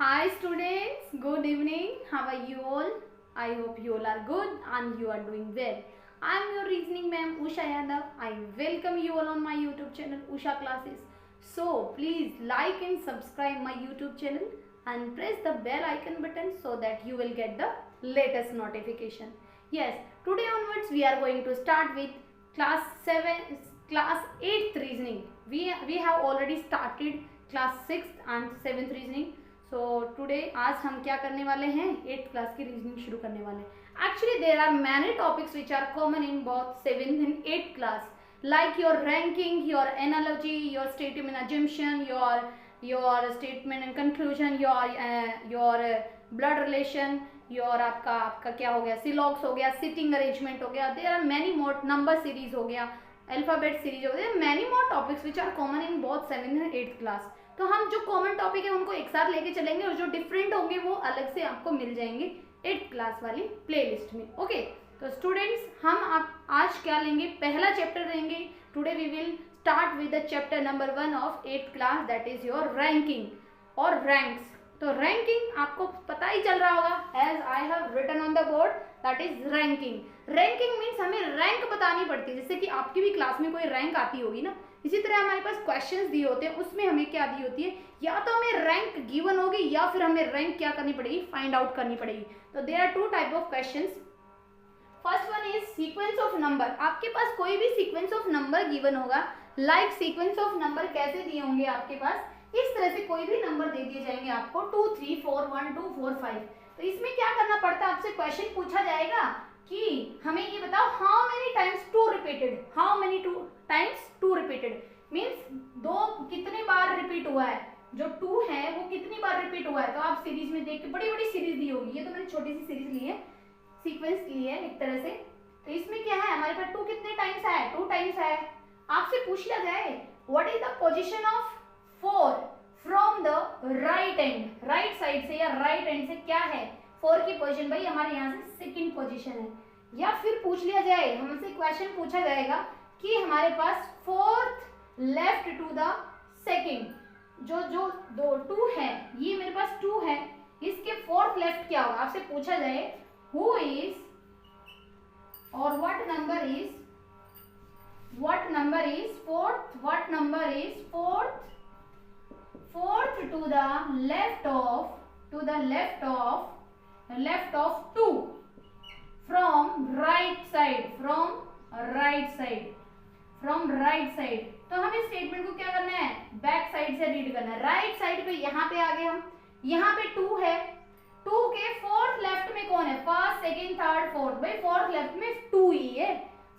Hi students, good evening. How are you all? I hope you all are good and you are doing well. I am your reasoning ma'am Usha Yadav. I welcome you all on my YouTube channel Usha Classes. So please like and subscribe my YouTube channel and press the bell icon button so that you will get the latest notification. Yes, today onwards we are going to start with class 8th reasoning. We have already started class 6th and 7th reasoning. So today आज हम क्या करने वाले हैं, 8th class की reasoning शुरू करने वाले हैं. Actually there are many topics which are common in both 7th and 8th class, like your ranking, your analogy, your statement assumption, your statement and conclusion, your blood relation, your आपका क्या हो गया, सिलॉग्स हो गया, सिटिंग अरेंजमेंट हो गया, there are many more, number series हो गया, अल्फाबेट सीरीज हो गया, many more topics which are common in both 7th and 8th class. तो हम जो कॉमन टॉपिक है उनको एक साथ लेके चलेंगे और जो डिफरेंट होंगे वो अलग से आपको मिल जाएंगे 8th क्लास वाली प्लेलिस्ट में. ओके, तो स्टूडेंट्स हम आप आज क्या लेंगे, पहला चैप्टर लेंगे. Today we will start with the chapter number 1 of 8th class, that is your ranking और रैंक्स. तो रैंकिंग आपको पता ही चल रहा होगा, as I have written on the board, that is ranking. Ranking means हमें रैंक बतानी पड़ती है, जैसे कि आपकी भी क्लास में कोई रैंक आती होगी ना, इसी तरह हमारे पास क्वेश्चंस दिए होते हैं, उसमें हमें क्या दी होती है, या तो हमें रैंक गिवन होगी या फिर हमें रैंक क्या करनी पड़ेगी, फाइंड आउट करनी पड़ेगी. तो there are two type of questions. First one is sequence of number. आपके पास कोई भी सीक्वेंस ऑफ नंबर गिवन होगा, लाइक सीक्वेंस ऑफ नंबर कैसे दिए होंगे आपके पास, इस तरह से कोई भी नंबर दे दिए जाएंगे आपको 2 3 4 1 2 4 5. तो इसमें क्या करना पड़ता है, आपसे क्वेश्चन पूछा जाएगा कि हमें ये बताओ how many times 2 repeated, how many times 2 repeated means 2 कितने बार रिपीट हुआ है, जो 2 है वो कितनी बार रिपीट हुआ है. तो आप सीरीज में देख के, बड़ी बड़ी सीरीज दी होगी, ये तो मैंने छोटी सी सीरीज ली है, सीक्वेंस ली है एक तरह से. तो इसमें क्या है, हमारे पास 2 कितने टाइम्स है, 2 टाइम्स है. आपसे पूछ लिया जाए what is the position of 4 from the right and, right side से या राइट एंड से क्या है 4 की पोजीशन, भाई हमारे यहाँ से सेकंड पोजीशन है. या फिर पूछ लिया जाए, हमसे क्वेश्चन पूछा जाएगा कि हमारे पास 4th left to the second, जो 2 है, ये मेरे पास 2 है, इसके 4th लेफ्ट क्या होगा. आपसे पूछा जाए हु इज और what number is 4th, what number is 4th to the left of 2 from right side. तो हम इस स्टेटमेंट को क्या करना है, बैक साइड से रीड करना है. राइट साइड पे यहाँ पे आ गए हम, यहाँ पे 2 है, 2 के 4th लेफ्ट में कौन है, फर्स्ट सेकंड थर्ड फोर्थ, भाई 4th लेफ्ट में 2 ही है.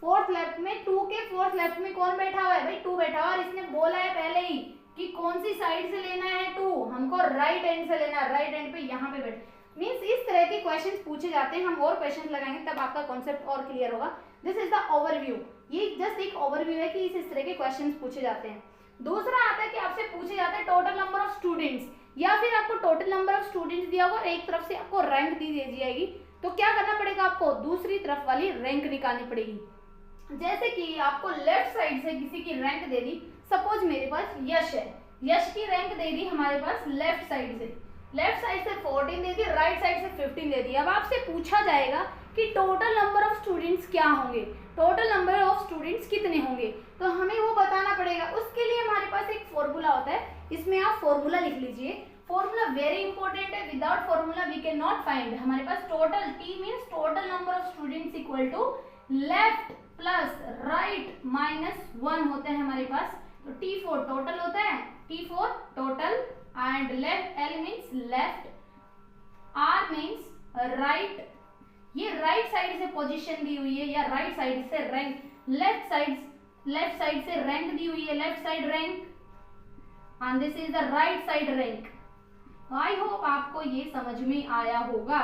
4th लेफ्ट में 2 के 4th लेफ्ट में कौन बैठा हुआ है, भाई 2 बैठा हुआ है. और इसने बोला है पहले ही कि कौन सी साइड से लेना है 2, हमको राइट एंड से लेना है, राइट एंड पे यहाँ पे बैठ. मीन्स इस तरह के क्वेश्चंस पूछे जाते हैं. हम और क्वेश्चंस लगाएंगे तब आपका कॉन्सेप्ट और क्लियर होगा. दिस इज द ओवरव्यू, ये जस्ट एक ओवरव्यू है कि इस तरह के क्वेश्चंस पूछे जाते हैं. दूसरा आता है कि आपसे पूछे जाते हैं टोटल नंबर ऑफ स्टूडेंट्स, या फिर आपको टोटल नंबर ऑफ स्टूडेंट्स दिया होगा, एक तरफ से आपको रैंक दी जाएगी. तो क्या करना पड़ेगा, आपको दूसरी तरफ वाली रैंक निकालनी पड़ेगी. जैसे कि आपको लेफ्ट साइड से किसी की रैंक दे दी, सपोज मेरे पास यश है, यश की रैंक दे दी हमारे पास लेफ्ट साइड से 14 दे दी, राइट साइड से 15 दे दी. अब आपसे पूछा जाएगा कि टोटल नंबर ऑफ स्टूडेंट्स क्या होंगे, टोटल नंबर ऑफ स्टूडेंट्स कितने होंगे, तो हमें वो बताना पड़ेगा. उसके लिए हमारे पास एक फॉर्मूला होता है, इसमें आप फॉर्मूला लिख लीजिए. फॉर्मूला वेरी इंपॉर्टेंट है, without formula we can not find. हमारे पास total, T means total number of students equal to left plus right minus 1 होते हैं हमारे पास. तो T4 टोटल होता है, T4 total, and left, L means left, R means right. ये right side से पोजीशन दी हुई है या राइट साइड से रैंक, लेफ्ट साइड से रैंक दी हुई है, left side rank, and this is the right side rank. I hope आपको ये समझ में आया होगा.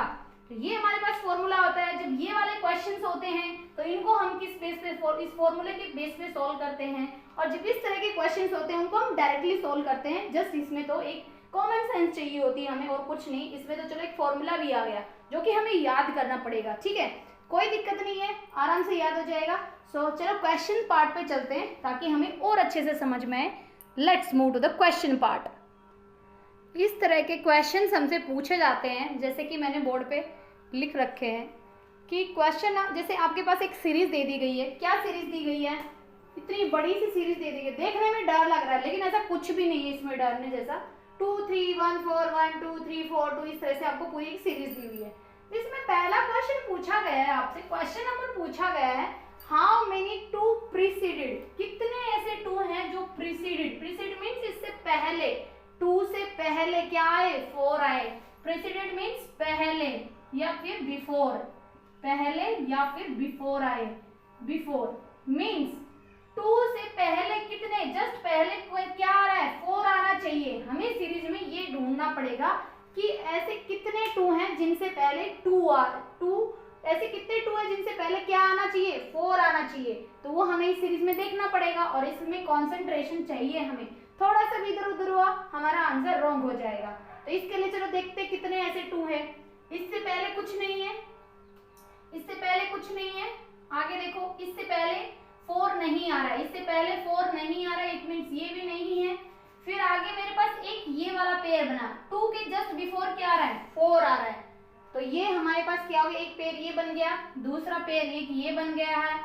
तो ये हमारे पास फॉर्मूला होता है. जब ये वाले क्वेश्चंस होते हैं तो इनको हम किस बेस पे, इस फॉर्मूले के बेस पे सॉल्व करते हैं. और जब इस तरह के क्वेश्चंस होते हैं उनको हम डायरेक्टली सॉल्व करते हैं. जस्ट इसमें तो एक कॉमन सेंस चाहिए होती है हमें, और कुछ नहीं. इसमें तो चलो एक फॉर्मूला भी आ गया जो कि हमें याद करना पड़ेगा. ठीक है, कोई दिक्कत नहीं है, आराम से याद हो जाएगा. सो चलो क्वेश्चन पार्ट पे चलते हैं ताकि हमें और अच्छे से समझ में आए. Let's move to the question part. इस तरह के क्वेश्चंस हमसे पूछे जाते हैं, जैसे कि मैंने बोर्ड पे लिख रखे हैं कि क्वेश्चन, जैसे आपके पास एक सीरीज दे दी गई है। क्या सीरीज दी गई है? इतनी बड़ी सी सीरीज दे दी गई है, देखने में डर लग रहा है लेकिन ऐसा कुछ भी नहीं है इसमें डरने जैसा। 2 3 1 4 1 2 3 4 2 इस तरह से आपको पूरी एक सीरीज दी हुई है। इसमें पहला क्वेश्चन पूछा गया है आपसे, क्वेश्चन नंबर पूछा गया है हाउ मेनी टू प्रीसीडेड, कितने ऐसे टू हैं जो प्रीसीडेड, प्रीसीड मीन्स इससे पहले, टू से पहले क्या आए? 4 आए। प्रीसीडेड मीन्स पहले या फिर बिफोर, पहले या फिर बिफोर आए। बिफोर मीन्स 2 से पहले कितने, जस्ट पहले कोई क्या आ रहा है? 4 आना चाहिए। हमें सीरीज में ये ढूंढना पड़ेगा कि ऐसे कितने 2 हैं जिनसे पहले 2 ऐसे कितने 2 हैं जिनसे पहले क्या आना चाहिए? 4 आना चाहिए। तो वो हमें इस सीरीज में देखना पड़ेगा और इसमें कंसंट्रेशन चाहिए हमें। थोड़ा सा भी इधर उधर हुआ हमारा आंसर रॉन्ग हो जाएगा। तो इसके लिए चलो देखते कितने ऐसे 2 है। इससे पहले कुछ नहीं है, इससे पहले कुछ नहीं है। आगे देखो, इससे पहले 4 नहीं आ रहा है, इससे पहले 4 नहीं आ रहा है, इट मींस ये भी नहीं है। फिर आगे मेरे पास एक ये वाला पेयर बना, 2 के जस्ट बिफोर क्या आ रहा है? 4 आ रहा है। तो ये हमारे पास क्या हो गया? एक पेयर ये बन गया, दूसरा पेयर एक ये बन गया है,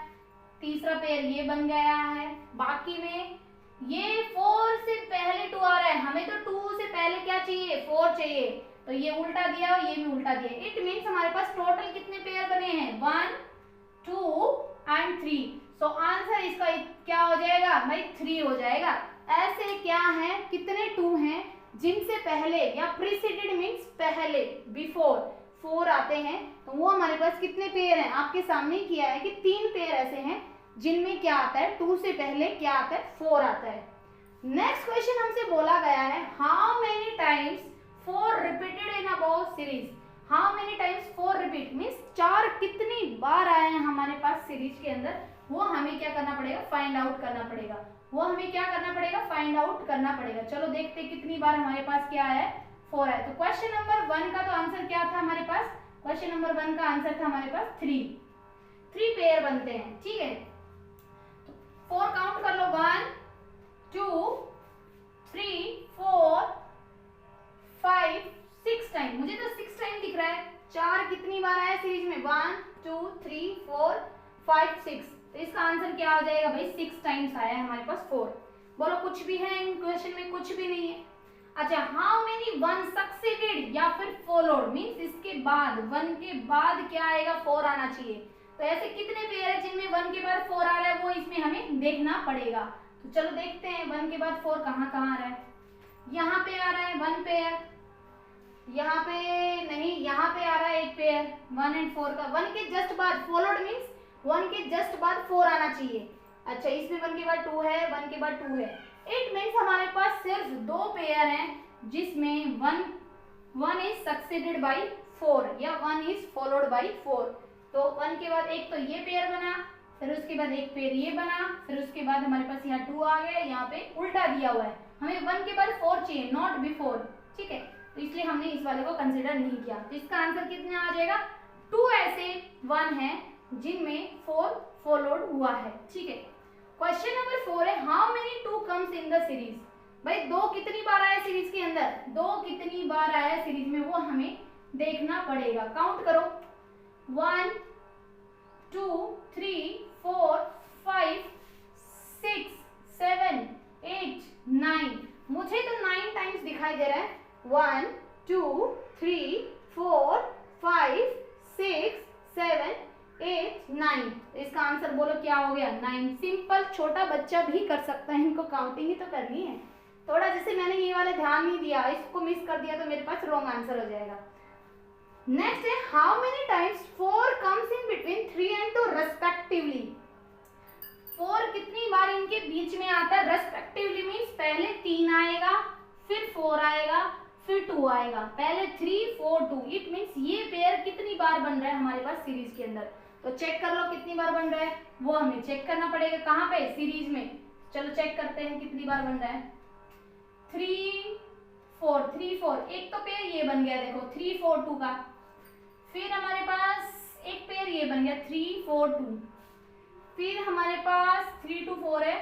तीसरा पेयर ये बन गया है। बाकी में ये 4 से पहले 2 आ रहा है, हमें तो 2 से पहले क्या चाहिए? 4 चाहिए। तो ये उल्टा दिया और ये भी उल्टा दिया। इट मीन्स हमारे पास टोटल कितने पेयर बने हैं? 1 2 एंड 3। सो आंसर इसका क्या हो जाएगा भाई? 3 हो जाएगा। ऐसे क्या है, कितने 2 हैं जिनसे पहले या प्रीसीडेड मीन्स पहले, बिफोर 4 आते हैं। तो वो हमारे पास कितने पेयर हैं? आपके सामने किया है कि 3 पेयर ऐसे हैं जिनमें क्या आता है? 2 से पहले क्या आता है? 4 आता है। नेक्स्ट क्वेश्चन हमसे बोला गया है how many times 4 repeated in above series. How many times 4 repeat means 4 कितनी बार आए हैं हमारे पास सीरीज के अंदर, वो हमें क्या करना पड़ेगा? फाइंड आउट करना पड़ेगा। वो हमें क्या करना पड़ेगा? फाइंड आउट करना पड़ेगा। चलो देखते कितनी बार हमारे पास क्या है? 4 है। तो क्वेश्चन नंबर 1 का तो आंसर क्या था हमारे पास? क्वेश्चन नंबर 1 का आंसर था हमारे पास 3 पेयर बनते हैं, ठीक है। तो 4 काउंट कर लो, 1 2 3 4 5 6 टाइम। मुझे तो 6 टाइम दिख रहा है। 4 कितनी बार आया सीरीज में? 1 2 3 4 5 6। तो इसका आंसर क्या हो जाएगा भाई? 6 टाइम्स आया है हमारे पास 4। बोलो कुछ भी है इन क्वेश्चन में? कुछ भी नहीं है। अच्छा, हाउ मेनी 1 सक्सीडेड या फिर फॉलोड मींस इसके बाद 1 के बाद क्या आएगा? 4 आना चाहिए। तो ऐसे कितने पेयर है जिनमें 1 के बाद 4 आ रहा है, वो इसमें हमें देखना पड़ेगा। तो चलो देखते हैं 1 के बाद 4 कहाँ कहाँ आ रहा है। यहाँ पे आ रहा है 1 पेयर, यहाँ पे नहीं, यहाँ पे आ रहा है एक पेयर 1 एंड 4 का। 1 के जस्ट बाद फॉलोड मींस 1 के जस्ट बाद 4 आना चाहिए। अच्छा, इसमें 1 के बाद 2 है, 1 के बाद 2 है। इट मीन्स हमारे पास सिर्फ 2 पेयर हैं जिसमें 1 इज सक्सीडेड बाई 4 या 1 इज फॉलोड बाई 4। तो 1 के बाद एक तो ये पेयर बना, फिर उसके बाद एक पेयर ये बना, फिर उसके बाद हमारे पास यहाँ 2 आ गया, यहाँ पे उल्टा दिया हुआ है। हमें 1 के बाद 4 चाहिए, नॉट बिफोर, ठीक है। तो इसलिए हमने इस वाले को कंसिडर नहीं किया। तो इसका आंसर कितना आ जाएगा? 2 ऐसे 1 है जिनमें 4 फॉलोड हुआ है, ठीक है। क्वेश्चन नंबर 4 है how many 2 comes in the series. भाई 2 कितनी बार आया सीरीज के अंदर? 2 कितनी बार आया सीरीज में, वो हमें देखना पड़ेगा। काउंट करो, 1 2 3 4 5 6 7 8 9। मुझे तो 9 टाइम्स दिखाई दे रहा है। 1 2 3 4 5 6 7 8 9। इसका आंसर बोलो क्या हो गया? 9। सिंपल, छोटा बच्चा भी कर सकता है, इनको काउंटिंग ही तो करनी है। थोड़ा जैसे मैंने ये वाला ध्यान नहीं दिया, इसको मिस कर दिया तो मेरे पास रॉन्ग आंसर हो जाएगा। नेक्स्ट है how many times 4 comes in between 3 and 2 respectively. 4 कितनी बार इनके बीच में आता है? रेस्पेक्टिवली मीन्स पहले 3 आएगा, फिर 4 आएगा, फिर 2 आएगा, पहले 3 4 2। इट मीन्स ये पेयर कितनी बार बन रहा है हमारे पास सीरीज के अंदर? तो चेक कर लो कितनी बार बन रहा है, वो हमें चेक करना पड़ेगा। कहाँ पे? सीरीज में। चलो चेक करते हैं कितनी बार बन रहा है। 3 4 3 4। एक तो पेयर ये बन गया, देखो 3 4 2 का। फिर हमारे पास एक पेयर ये बन गया 3 4 2। फिर हमारे पास 3 2 4 है,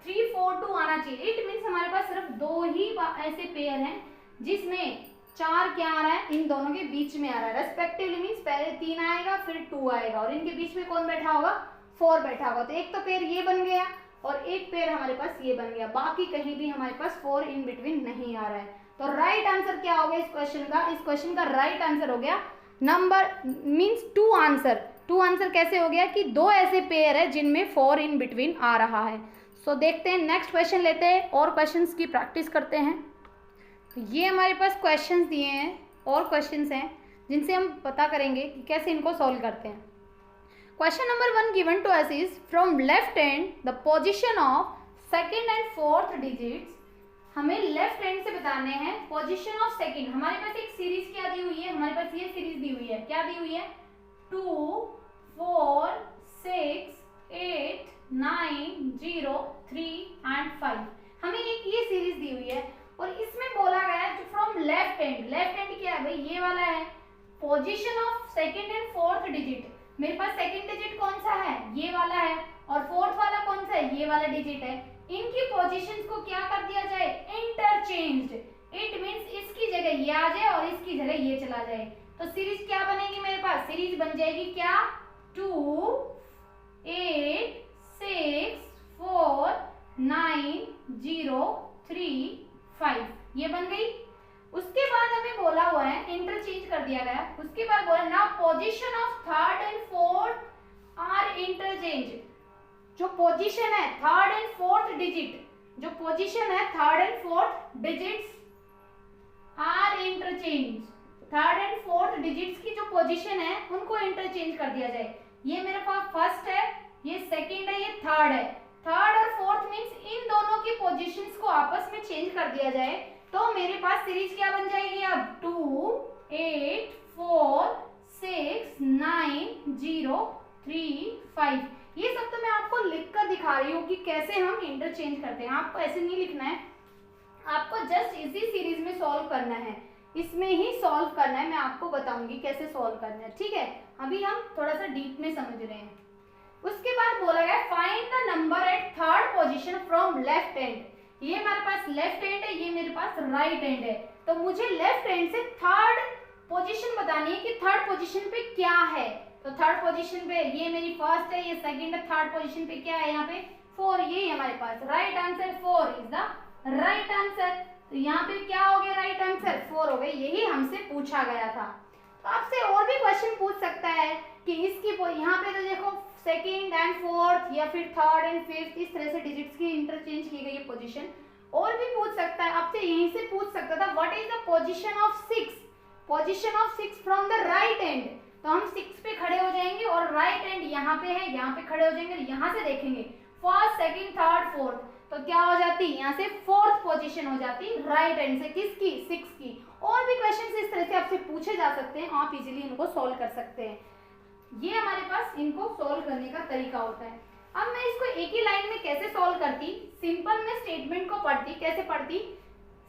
3 4 2 आना चाहिए। इट मीन्स हमारे पास सिर्फ 2 ही ऐसे पेयर हैं जिसमें 4 क्या आ रहा है, इन दोनों के बीच में आ रहा है रेस्पेक्टिवली, मीन्स पहले 3 आएगा फिर 2 आएगा और इनके बीच में कौन बैठा होगा, 4 बैठा होगा। तो एक तो पेयर ये बन गया और एक पेयर हमारे पास ये बन गया, बाकी कहीं भी हमारे पास 4 इन बिटवीन नहीं आ रहा है। तो राइट आंसर क्या हो गया इस क्वेश्चन का, इस क्वेश्चन का राइट आंसर हो गया नंबर मीन्स 2 आंसर। 2 आंसर कैसे हो गया कि 2 ऐसे पेयर है जिनमें 4 इन बिटवीन आ रहा है। सो देखते हैं नेक्स्ट क्वेश्चन लेते हैं और क्वेश्चंस की प्रैक्टिस करते हैं। तो ये हमारे पास क्वेश्चंस दिए हैं और क्वेश्चंस हैं जिनसे हम पता करेंगे कि कैसे इनको सॉल्व करते हैं। Question number 1 given to us is from left hand the position of second and fourth digits. हमें लेफ्ट हैंड से बताने हैं पोजीशन ऑफ सेकंड। हमारे पास एक सीरीज क्या दी हुई है, हमारे पास ये सीरीज दी हुई है, क्या दी हुई है 2 4 6 8 9 0 3 एंड 5। हमें एक ये सीरीज दी हुई है और इसमें बोला गया है from left hand. Left hand क्या है भाई, ये वाला है position of second and fourth digit. मेरे पास सेकंड डिजिट कौन सा है, ये वाला है, और फोर्थ वाला कौन सा है, ये वाला डिजिट है। इनकी पोजीशंस को क्या कर दिया जाए, इंटरचेंज्ड। इट मींस इसकी जगह ये आ जाए और इसकी जगह ये चला जाए। तो सीरीज क्या बनेगी मेरे पास, सीरीज बन जाएगी क्या 2 8 6 4 9 0 3 5, ये बन गई। उसके बाद हमें बोला हुआ है इंटरचेंज कर दिया गया। उसके बाद बोला now position of third and fourth are interchange. जो पोजीशन है थर्ड एंड फोर्थ डिजिट, जो पोजीशन है third and fourth digits are interchange. Third and fourth digits की जो पोजीशन है उनको इंटरचेंज कर दिया जाए। ये मेरे पास फर्स्ट है, ये सेकंड है, ये थर्ड है। थर्ड और फोर्थ मींस इन दोनों की पोजीशंस को आपस में चेंज कर दिया जाए तो मेरे पास सीरीज क्या बन जाएगी अब 2 8 4 6 9 0 3 5। ये सब तो मैं आपको लिखकर दिखा रही हूँ कि कैसे हम इंटरचेंज करते हैं। आपको ऐसे नहीं लिखना है, आपको जस्ट इसी सीरीज में सॉल्व करना है, इसमें ही सॉल्व करना है। मैं आपको बताऊंगी कैसे सॉल्व करना है, ठीक है। अभी हम थोड़ा सा डीप में समझ रहे हैं। उसके बाद बोला गया find the number at third position from left hand. ये हमारे पास लेफ्ट हैंड है, ये मेरे पास राइट हैंड है। तो मुझे लेफ्ट हैंड से थर्ड पोजीशन बतानी है कि थर्ड पोजीशन पे क्या है। तो थर्ड पोजीशन पे ये मेरी फर्स्ट है, ये सेकंड है, थर्ड पोजीशन पे क्या है यहाँ पे 4, ये हमारे पास right answer 4 is the right answer. तो यहाँ पे क्या हो गया राइट आंसर 4 हो गई, यही हमसे पूछा गया था। तो आपसे और भी क्वेश्चन पूछ सकता है कि इसकी यहाँ पे तो देखो सेकेंड एंड फोर्थ या फिर थर्ड एंड फिफ्थ इस तरह से डिजिट्स की इंटरचेंज की गई है पोजीशन। और भी पूछ सकता है आपसे, यहीं से पूछ सकता था what is the position of 6, position of 6 from the right and. तो हम 6 पे खड़े हो जाएंगे और राइट एंड यहाँ पे है, यहाँ पे खड़े हो जाएंगे, यहाँ से देखेंगे फर्स्ट सेकेंड थर्ड फोर्थ, तो क्या हो जाती यहाँ से फोर्थ पोजीशन हो जाती राइट एंड से, किसकी 6 की। और भी क्वेश्चन इस तरह से आपसे पूछे जा सकते हैं, आप इजीली इनको सॉल्व कर सकते हैं। ये हमारे पास इनको सॉल्व करने का तरीका होता है। अब मैं इसको एक ही लाइन में कैसे सॉल्व करती, सिंपल मैं स्टेटमेंट को पढ़ती, कैसे पढ़ती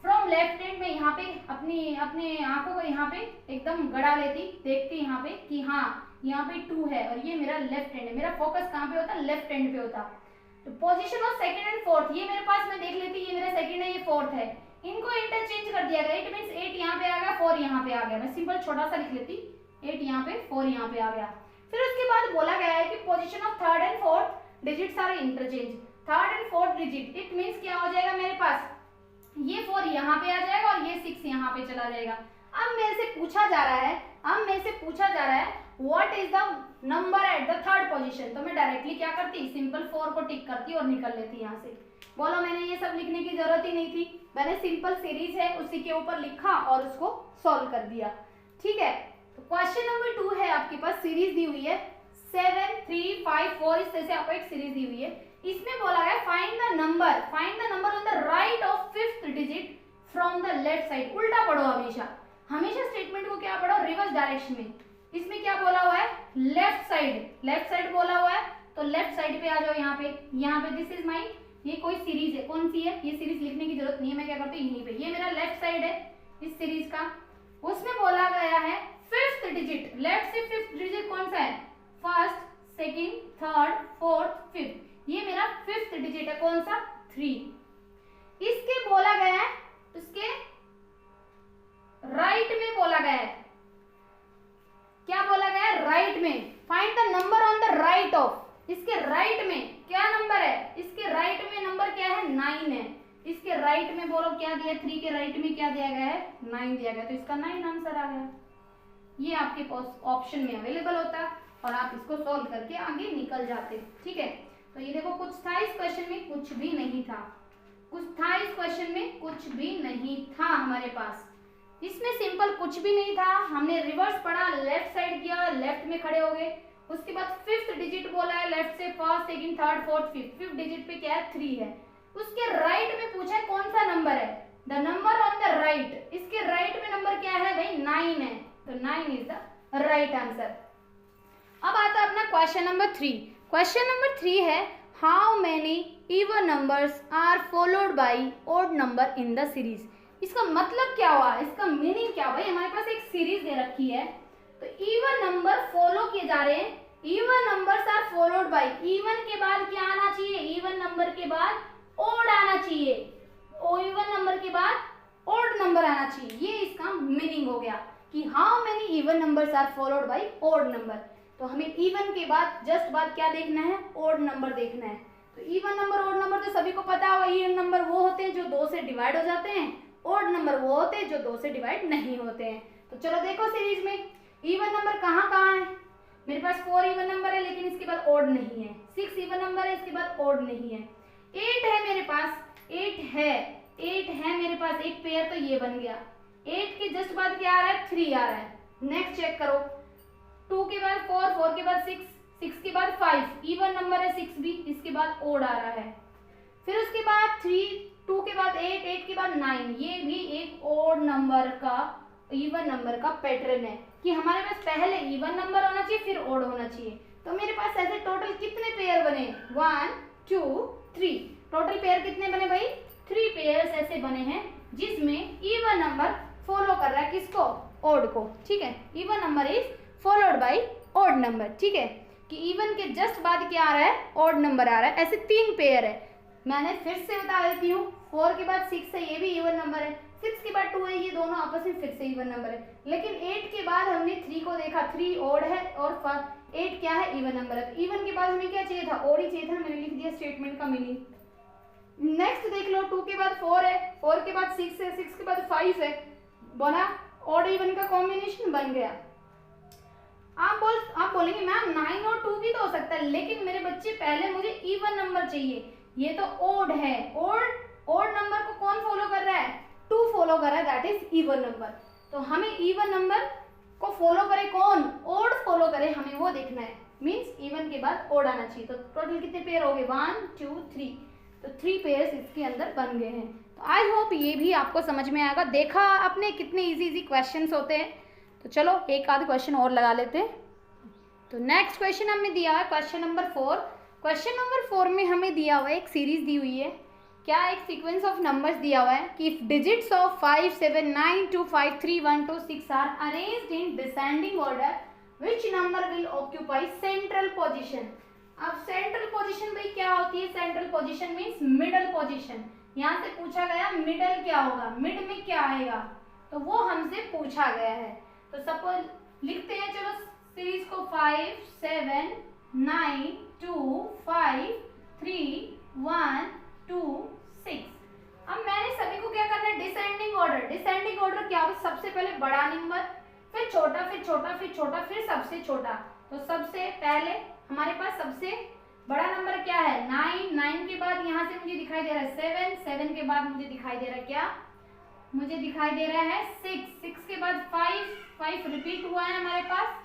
फ्रॉम लेफ्ट हैंड में यहाँ पे अपने आंखों को यहाँ पे एकदम गड़ा लेती, देखती यहाँ पे कि हाँ यहाँ पे 2 है और ये मेरा लेफ्ट हैंड है। मेरा फोकस कहाँ पे होता, लेफ्ट हैंड पे होता। तो position of second and fourth ये मेरे पास मैं देख लेती, ये मेरा सेकंड है, ये फोर्थ है, इनको इंटरचेंज कर दिया गया। इट मींस 8 यहाँ पे आ गया, 4 यहाँ पे आ गया। मैं सिंपल छोटा सा लिख लेती, 8 यहाँ पे 4 यहाँ पे आ गया। फिर उसके बाद बोला गया है कि position of third and fourth digits are interchange. Third and fourth digit it means क्या हो जाएगा मेरे पास, ये 4 यहाँ पे आ जाएगा और ये 6 यहाँ पे चला जाएगा। अब मेरे से पूछा जा रहा है what is the number at the third position. तो मैं डायरेक्टली क्या करती, सिंपल 4 को टिक करती और निकल लेती यहाँ से। बोलो मैंने ये सब लिखने की जरूरत ही नहीं थी, मैंने सिंपल सीरीज है उसी के ऊपर लिखा और उसको सॉल्व कर दिया, ठीक है। तो क्वेश्चन नंबर 2 है, आपके पास सीरीज दी हुई है 7 3 5 4, इस तरह से आपको एक सीरीज दी हुई है। इसमें बोला गया find the number on the right of fifth digit from the left side. उल्टा पढ़ो, हमेशा स्टेटमेंट को क्या पढ़ो, रिवर्स डायरेक्शन में। इसमें क्या बोला हुआ है, लेफ्ट साइड बोला हुआ है, तो लेफ्ट साइड पे आ जाओ। यहाँ पे दिस इज माई, ये कोई सीरीज है, कौन सी है, ये सीरीज लिखने की जरूरत नहीं है, मैं क्या करती हूँ यहीं पे, ये मेरा लेफ्ट साइड है इस सीरीज का। उसमें बोला गया है फिफ्थ डिजिट, लेफ्ट से फिफ्थ डिजिट कौन सा है, first second third fourth fifth, ये मेरा फिफ्थ डिजिट है, कौन सा 3। इसके बोला गया है उसके क्या दिया गया है 9 दिया गया, तो इसका 9 आंसर आ गया। ये आपके पास ऑप्शन में अवेलेबल होता है और आप इसको सॉल्व करके आगे निकल जाते। ठीक है, तो ये देखो कुछ था इस क्वेश्चन में, कुछ भी नहीं था, कुछ था इस क्वेश्चन में, कुछ भी नहीं था हमारे पास। इसमें सिंपल कुछ भी नहीं था, हमने रिवर्स पढ़ा, लेफ्ट साइड किया, लेफ्ट में खड़े हो गए। उसके बाद फिफ्थ डिजिट बोला है, लेफ्ट से first, second, third, fourth, fifth. Fifth digit पे क्या है 3 है। उसके राइट में पूछा है कौन सा नंबर है, the number on the right. इसके राइट में नंबर क्या है भाई 9 है, तो 9 इज द राइट आंसर। अब आता है अपना क्वेश्चन नंबर 3। क्वेश्चन नंबर 3 है how many even numbers are followed by odd number in the series. इसका मतलब क्या हुआ, इसका मीनिंग क्या? भाई हमारे पास एक सीरीज दे रखी है, तो इवन नंबर फॉलो किए जा रहे हैं, even numbers are followed by, even के बाद क्या आना चाहिए, इवन नंबर के बाद ऑड आना चाहिए, इवन नंबर के बाद ऑड नंबर आना चाहिए। ये इसका मीनिंग हो गया कि how many even numbers are followed by odd number. तो हमें इवन के बाद जस्ट बाद क्या देखना है, ऑड नंबर देखना है। तो इवन नंबर ऑड नंबर तो सभी को पता होगा, इवन नंबर वो होते हैं जो 2 से डिवाइड हो जाते हैं, ऑड नंबर वो होते हैं जो 2 से डिवाइड नहीं होते हैं। तो चलो देखो सीरीज में इवन नंबर कहाँ कहाँ है। मेरे पास 4 इवन नंबर है लेकिन इसके बाद ऑड नहीं है, 6 इवन नंबर है इसके बाद ऑड नहीं है, 8 है मेरे पास, 8 है मेरे पास एक पेयर, तो ये बन गया। 8 के जस्ट बाद क्या आ रहा है 3 आ रहा है। नेक्स्ट चेक करो, 2 के बाद 4, 4 के बाद 6, 6 के बाद 5, इवन नंबर है 6 भी, इसके बाद ऑड आ रहा है। फिर उसके बाद 3, 2 के बाद 8, 8 के बाद 9, ये भी एक ऑड नंबर का, इवन नंबर का पैटर्न है कि हमारे पास पहले इवन नंबर होना चाहिए फिर ऑड होना चाहिए। तो मेरे पास ऐसे टोटल कितने पेयर बने 1 2 3, टोटल पेयर कितने बने भाई 3 पेयर्स ऐसे बने हैं जिसमें इवन नंबर फॉलो कर रहा है किसको, ऑड को। ठीक है, even number is followed by odd number. ठीक है, कि इवन के जस्ट बाद क्या आ रहा है ऑड नंबर आ रहा है। ऐसे 3 पेयर है, मैंने फिर से बता देती हूँ। 4 के बाद 6 है, ये भी इवन नंबर है, 6 के बाद 2 है, ये दोनों आपस में फिर से इवन नंबर है। लेकिन 8 के बाद हमने 3 को देखा, 3 ऑड है और 8 क्या है इवन नंबर है। इवन के बाद हमें क्या चाहिए था, ऑड ही चाहिए था, मैंने लिख दिया स्टेटमेंट का मीनिंग। नेक्स्ट देख लो, 2 के बाद 4 है, 4 के बाद 6 है, 6 के बाद 5 है, बना ऑड इवन का कॉम्बिनेशन बन गया। आप बोलेंगे मैम 9 और 2 भी तो हो सकता है, लेकिन मेरे बच्चे पहले मुझे इवन नंबर चाहिए, ये तो ऑड है। ऑड नंबर को कौन फॉलो कर रहा है, 2 फॉलो कर रहा है, दैट इज इवन नंबर। तो हमें इवन नंबर को फॉलो करे कौन, ऑड फॉलो करे, हमें वो देखना है। मींस इवन के बाद ऑड आना चाहिए। तो टोटल कितने पेयर हो गए 1 2 3, तो 3 पेयर्स इसके अंदर बन गए हैं। तो आई होप ये भी आपको समझ में आएगा। देखा आपने कितने इजी क्वेश्चंस होते हैं। तो चलो एक आध क्वेश्चन और लगा लेते हैं। तो नेक्स्ट क्वेश्चन हमें दिया है क्वेश्चन नंबर 4। क्वेश्चन नंबर 4 में हमें दिया हुआ है एक सीरीज दी हुई है, क्या एक सीक्वेंस ऑफ नंबर्स दिया हुआ है कि if digits of 5 7 9 2 5 3 1 2 6 are arranged in descending order which number will occupy central position. अब सेंट्रल पोजीशन भाई क्या होती है, central position means middle position. यहाँ से पूछा गया मिडल क्या होगा, मिड में क्या आएगा, तो वो हमसे पूछा गया है। तो सपोज लिखते हैं, चलो सीरीज को 5 7 9 2 5 3 1 2 6। अब मैंने सभी को क्या करना है, डिसेंडिंग ऑर्डर। डिसेंडिंग ऑर्डर क्या होगा, सबसे पहले बड़ा नंबर, फिर छोटा, फिर छोटा, फिर छोटा, फिर सबसे छोटा। तो सबसे पहले हमारे पास सबसे बड़ा नंबर क्या है 9, 9 के बाद यहाँ से मुझे दिखाई दे रहा है 7, 7 के बाद मुझे दिखाई दे रहा है क्या, मुझे दिखाई दे रहा है 6, 6 के बाद 5, 5 रिपीट हुआ है हमारे पास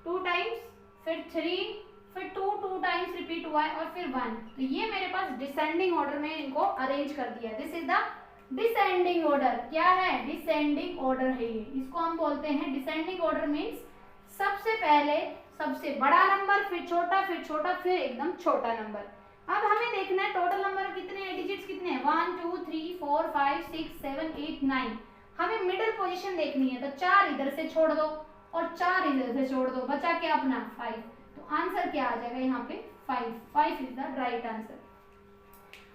2 टाइम्स, फिर 3, फिर 2 टाइम्स रिपीट हुआ है और फिर 1। तो ये मेरे पास डिसेंडिंग ऑर्डर में इनको अरेंज कर दिया। This is the descending order. क्या है, डिसेंडिंग ऑर्डर है ये, इसको हम बोलते हैं डिसेंडिंग ऑर्डर। मीन्स सबसे पहले सबसे बड़ा नंबर, फिर छोटा, फिर छोटा, फिर एकदम छोटा नंबर। अब हमें देखना है टोटल नंबर कितने हैं, डिजिट्स कितने हैं 1 2 3 4 5 6 7 8 9। हमें मिडिल पोजीशन देखनी है, तो 4 इधर से छोड़ दो और 4 इधर से छोड़ दो, बचा क्या अपना 5। तो आंसर क्या आ जाएगा यहाँ पे 5 इज द राइट आंसर।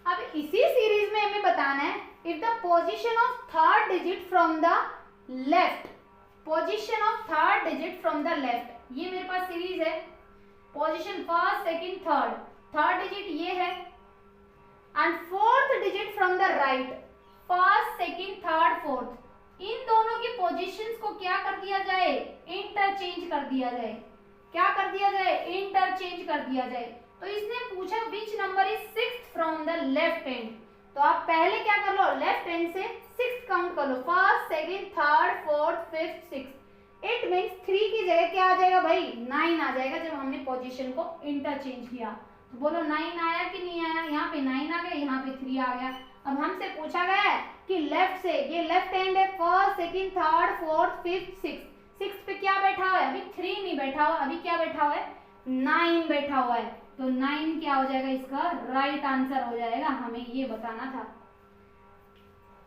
अब इसी सीरीज में हमें बताना है if the position of third digit from the left, position of third digit from the left, ये मेरे पास सीरीज है। Position first second third, third digit ये है and fourth digit from the right, first, second, third, fourth, इन दोनों की positions को क्या कर दिया जाए, इंटरचेंज कर दिया जाए। क्या कर दिया जाए, इंटरचेंज कर दिया जाए। तो इसने पूछा which number is sixth from the left hand, तो आप पहले क्या कर लो, लेफ्ट हैंड से सिक्स्थ काउंट कर लो, first, second, third, fourth, fifth, sixth. It means 3 की जगह क्या आ जाएगा भाई, 9 आ जाएगा जब हमने पोजीशन को इंटरचेंज किया। तो बोलो 9 आया कि नहीं आया, यहाँ पे 9 आ गया, यहाँ पे 3 आ गया। अब हमसे पूछा गया है कि लेफ्ट से, ये लेफ्ट हैंड है, first, second, third, fourth, fifth, sixth, sixth पे क्या बैठा हुआ है, अभी 3 नहीं बैठा हुआ, अभी क्या बैठा हुआ है, 9 बैठा हुआ है। तो 9 क्या हो जाएगा, इसका राइट आंसर हो जाएगा, हमें ये बताना था।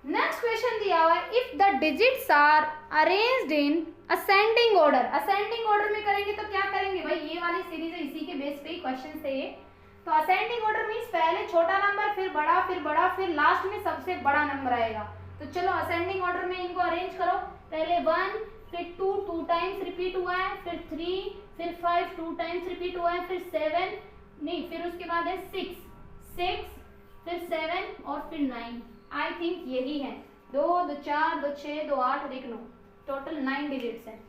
नेक्स्ट क्वेश्चन दिया हुआ है, if the digits are arranged in ascending order. Ascending order में करेंगे तो क्या करेंगे भाई, ये वाली सीरीज है, इसी के बेस पे ही क्वेश्चन थे ये। तो असेंडिंग ऑर्डर मींस पहले छोटा नंबर, फिर बड़ा, फिर बड़ा, फिर लास्ट में सबसे बड़ा नंबर आएगा। तो चलो असेंडिंग ऑर्डर में इनको अरेंज करो, पहले 1, फिर 2 टाइम्स रिपीट हुआ है, फिर 3, फिर 5 2 टाइम्स रिपीट हुआ है, फिर 7 नहीं, फिर उसके बाद है 6, फिर 7 और फिर 9। आई थिंक यही है, 2 2 4 2 6 2 8 और 1 9, टोटल 9 डिजिट्स है।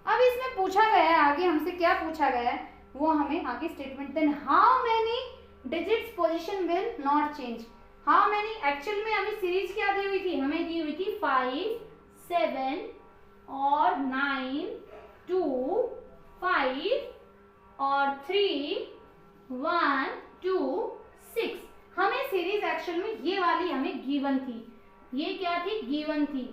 अब इसमें पूछा गया है आगे हमसे, क्या पूछा गया है वो हमें आगे statement, then how many digits position will not change. How many, actual में हमें सीरीज क्या दी हुई थी, हमें दी हुई थी 5 7 और 9 2 5 और 3 1 2 6। हमें सीरीज एक्चुअल में ये वाली हमें गिवन थी, ये क्या थी, गिवन थी,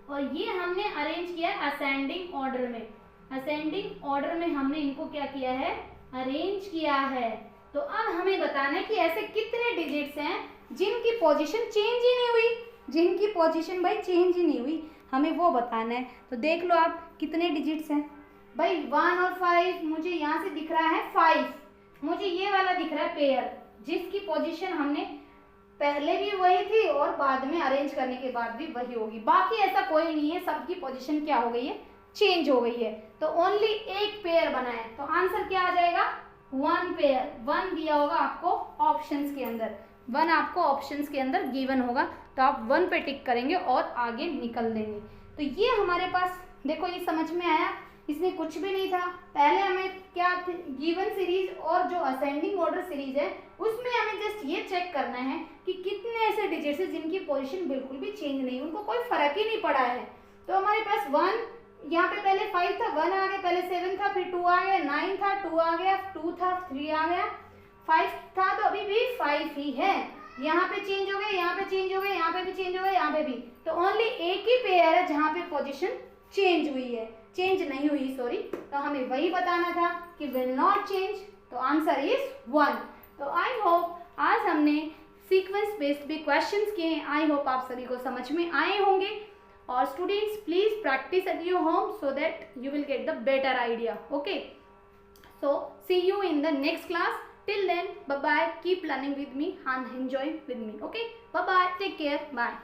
और ये हमने अरेंज किया असेंडिंग ऑर्डर में। असेंडिंग ऑर्डर में हमने इनको क्या किया है, अरेंज किया है। तो अब हमें बताना है कि ऐसे कितने डिजिट्स हैं जिनकी पोजीशन चेंज ही नहीं हुई, जिनकी पोजीशन भाई चेंज ही नहीं हुई, हमें वो बताना है। तो देख लो आप कितने डिजिट्स हैं भाई, 1 और 5, मुझे यहाँ से दिख रहा है 5, मुझे ये वाला दिख रहा है पेयर, जिसकी पोजीशन हमने पहले भी वही थी और बाद में अरेंज करने के बाद भी वही होगी। बाकी ऐसा कोई नहीं है, सबकी पोजीशन क्या हो गई है, चेंज हो गई है। तो ओनली एक पेयर बना है, तो आंसर क्या आ जाएगा, 1 पेयर। 1 दिया होगा आपको ऑप्शंस के अंदर, 1 आपको ऑप्शंस के अंदर गिवन होगा, तो आप 1 पे टिक करेंगे और आगे निकल देंगे। तो ये हमारे पास देखो, ये समझ में आया, इसमें कुछ भी नहीं था। पहले हमें क्या गिवन सीरीज और जो असेंडिंग ऑर्डर सीरीज है उसमें हमें जस्ट ये चेक करना है कि कितने ऐसे डिजिट्स हैं जिनकी पोजीशन बिल्कुल भी चेंज नहीं, उनको कोई फर्क ही नहीं पड़ा है। तो हमारे पास 1, यहाँ पे पहले 5 था, 1 आ गया, पहले 7 था, फिर 2 आ गया, 9 था, 2 आ गया, 2 था, 3 आ गया, 5 था, तो अभी भी 5 ही है। यहाँ पे चेंज हो गए, यहाँ पे चेंज हो गए, यहाँ पे भी चेंज हो गए, यहाँ पे भी। तो ओनली एक ही पेयर है जहाँ पे पोजीशन चेंज हुई है, चेंज नहीं हुई, सॉरी। तो हमें वही बताना था कि विल नॉट चेंज, तो आंसर इज 1। तो आई होप आज हमने सीक्वेंस बेस्ड भी क्वेश्चंस किए हैं, आई होप आप सभी को समझ में आए होंगे। और students please practice at your home so that you will get the better idea. Okay, so see you in the next class. Till then, bye bye, keep learning with me and enjoy with me. Okay, bye bye, take care, bye.